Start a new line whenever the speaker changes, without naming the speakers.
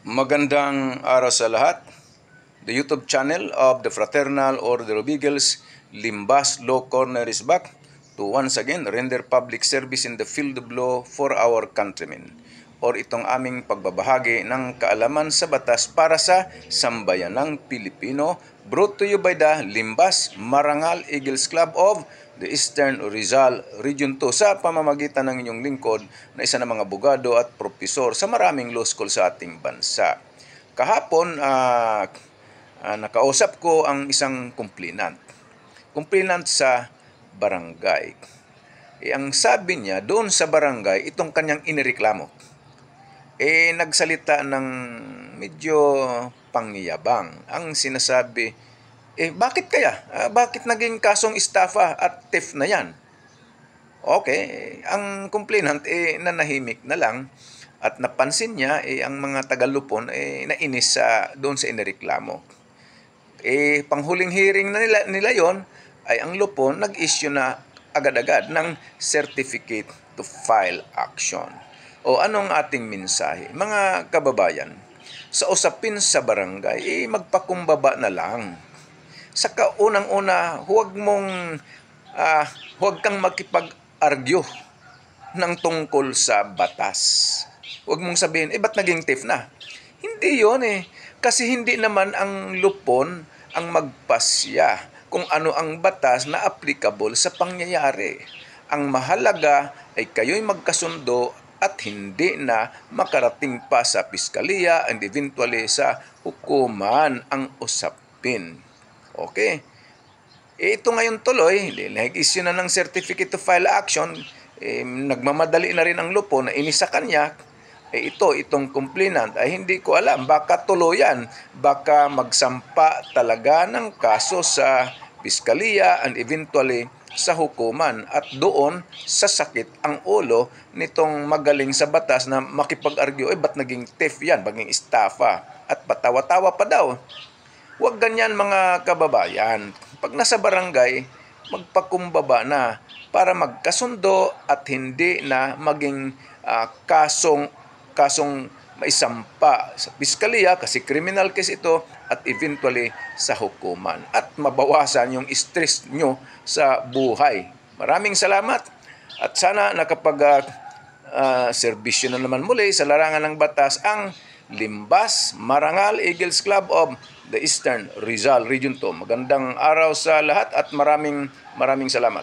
Magandang araw sa lahat. The YouTube channel of the Fraternal Order of Eagles, Limbas Law Corner is back to once again render public service in the field of law for our countrymen, or itong aming pagbabahagi ng kaalaman sa batas para sa sambayanang Pilipino, brought to you by the Limbas Marangal Eagles Club of the Eastern Rizal Region 2 sa pamamagitan ng inyong lingkod na isa ng mga abogado at propesor sa maraming law school sa ating bansa. Kahapon, nakausap ko ang isang complainant sa barangay. Ang sabi niya, doon sa barangay, itong kanyang inireklamo, nagsalita ng medyo pangyayabang. Ang sinasabi, bakit kaya? Bakit naging kasong estafa at theft na yan? Okay, ang complainant nanahimik na lang at napansin niya ang mga tagalupon nainis doon sa inireklamo. Panghuling hearing na nila yon ay ang lupon nag-issue na agad-agad ng certificate to file action. O anong ating mensahe? Mga kababayan, sa usapin sa barangay, magpakumbaba na lang. Sa kaunang-una, huwag kang makipag-argue ng tungkol sa batas. Huwag mong sabihin, ba't naging theft na? Hindi yon Kasi hindi naman ang lupon ang magpasya kung ano ang batas na applicable sa pangyayari. Ang mahalaga ay kayo'y magkasundo at hindi na makarating pa sa piskalya and eventually sa hukuman ang usapin. Okay? Ito ngayon tuloy, nag-issue na ng certificate to file action, nagmamadali na rin ang lupon na inisa kanya, itong complainant ay hindi ko alam, baka tuluyan, baka magsampa talaga ng kaso sa piskalya and eventually sa hukuman at doon sasakit ang ulo nitong magaling sa batas na makipag-argue, ba't naging theft yan, baging estafa at patawa-tawa pa daw. Huwag ganyan mga kababayan. Pag nasa barangay, magpakumbaba na para magkasundo at hindi na maging kasong maisampa sa piskalya kasi criminal case ito at eventually sa hukuman at mabawasan yung stress nyo sa buhay. Maraming salamat at sana nakapag serbisyo na naman muli sa larangan ng batas ang Limbas Marangal Eagles Club of the Eastern Rizal Region 2. Magandang araw sa lahat at maraming salamat.